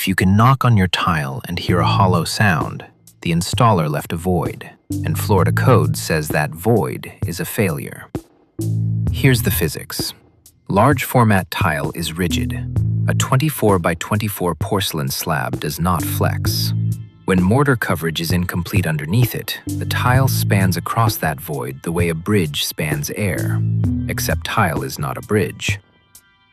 If you can knock on your tile and hear a hollow sound, the installer left a void, and Florida code says that void is a failure. Here's the physics. Large format tile is rigid. A 24 by 24 porcelain slab does not flex. When mortar coverage is incomplete underneath it, the tile spans across that void the way a bridge spans air, except tile is not a bridge.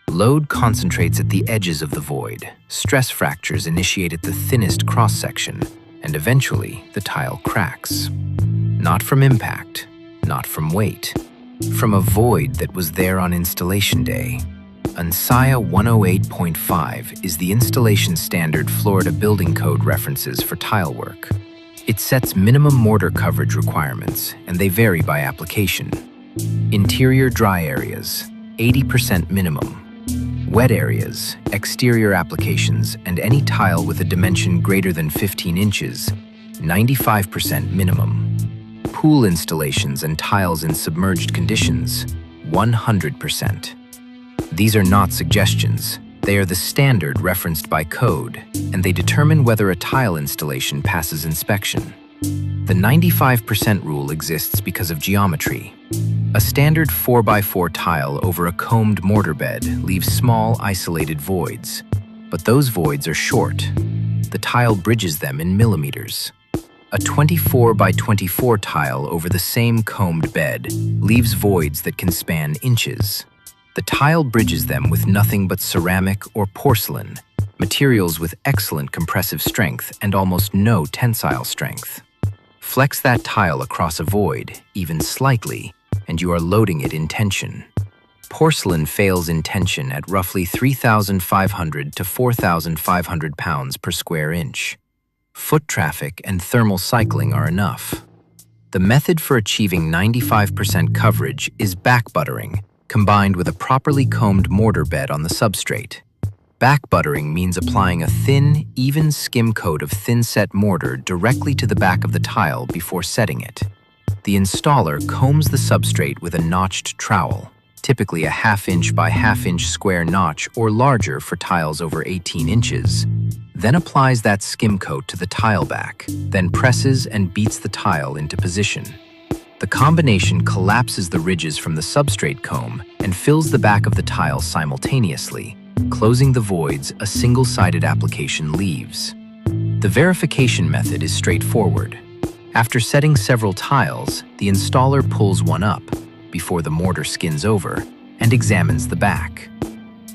Load concentrates at the edges of the void. Stress fractures initiate at the thinnest cross-section, and eventually the tile cracks. Not from impact, not from weight, from a void that was there on installation day. ANSI A108.5 is the installation standard Florida building code references for tile work. It sets minimum mortar coverage requirements, and they vary by application. Interior dry areas, 80% minimum. Wet areas, exterior applications, and any tile with a dimension greater than 15 inches, 95% minimum. Pool installations and tiles in submerged conditions, 100%. These are not suggestions. They are the standard referenced by code, and they determine whether a tile installation passes inspection. The 95% rule exists because of geometry. A standard 4x4 tile over a combed mortar bed leaves small, isolated voids, but those voids are short. The tile bridges them in millimeters. A 24 by 24 tile over the same combed bed leaves voids that can span inches. The tile bridges them with nothing but ceramic or porcelain, materials with excellent compressive strength and almost no tensile strength. Flex that tile across a void, even slightly, and you are loading it in tension. Porcelain fails in tension at roughly 3,500 to 4,500 pounds per square inch. Foot traffic and thermal cycling are enough. The method for achieving 95% coverage is backbuttering, combined with a properly combed mortar bed on the substrate. Backbuttering means applying a thin, even skim coat of thin-set mortar directly to the back of the tile before setting it. The installer combs the substrate with a notched trowel, typically a 1/2 inch by 1/2 inch square notch or larger for tiles over 18 inches, then applies that skim coat to the tile back, then presses and beats the tile into position. The combination collapses the ridges from the substrate comb and fills the back of the tile simultaneously, closing the voids a single-sided application leaves. The verification method is straightforward. After setting several tiles, the installer pulls one up, before the mortar skins over, and examines the back.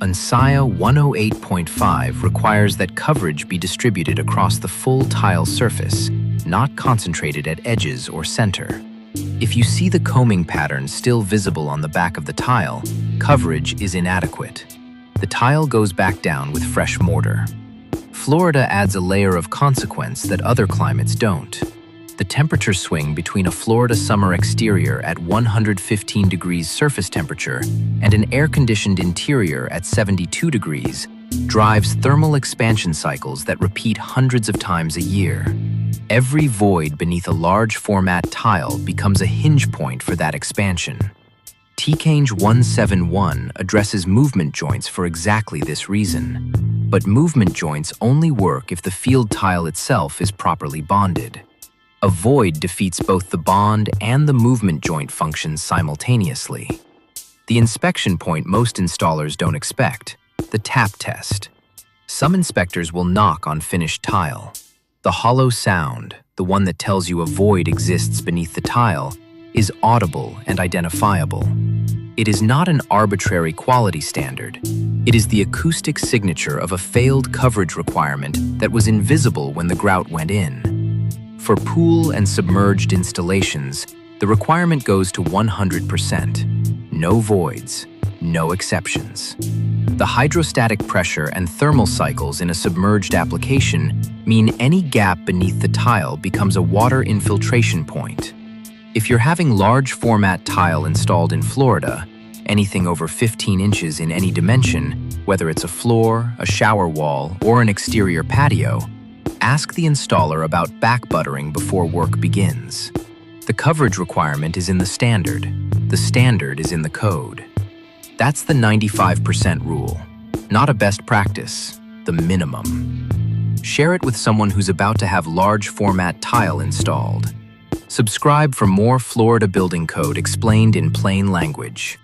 ANSI A108.5 requires that coverage be distributed across the full tile surface, not concentrated at edges or center. If you see the combing pattern still visible on the back of the tile, coverage is inadequate. The tile goes back down with fresh mortar. Florida adds a layer of consequence that other climates don't. The temperature swing between a Florida summer exterior at 115 degrees surface temperature and an air-conditioned interior at 72 degrees drives thermal expansion cycles that repeat hundreds of times a year. Every void beneath a large format tile becomes a hinge point for that expansion. TCANG 171 addresses movement joints for exactly this reason. But movement joints only work if the field tile itself is properly bonded. A void defeats both the bond and the movement joint functions simultaneously. The inspection point most installers don't expect, the tap test. Some inspectors will knock on finished tile. The hollow sound, the one that tells you a void exists beneath the tile, is audible and identifiable. It is not an arbitrary quality standard. It is the acoustic signature of a failed coverage requirement that was invisible when the grout went in. For pool and submerged installations, the requirement goes to 100%. No voids, no exceptions. The hydrostatic pressure and thermal cycles in a submerged application mean any gap beneath the tile becomes a water infiltration point. If you're having large format tile installed in Florida, anything over 15 inches in any dimension, whether it's a floor, a shower wall, or an exterior patio, ask the installer about backbuttering before work begins. The coverage requirement is in the standard. The standard is in the code. That's the 95% rule. Not a best practice, the minimum. Share it with someone who's about to have large format tile installed. Subscribe for more Florida building code explained in plain language.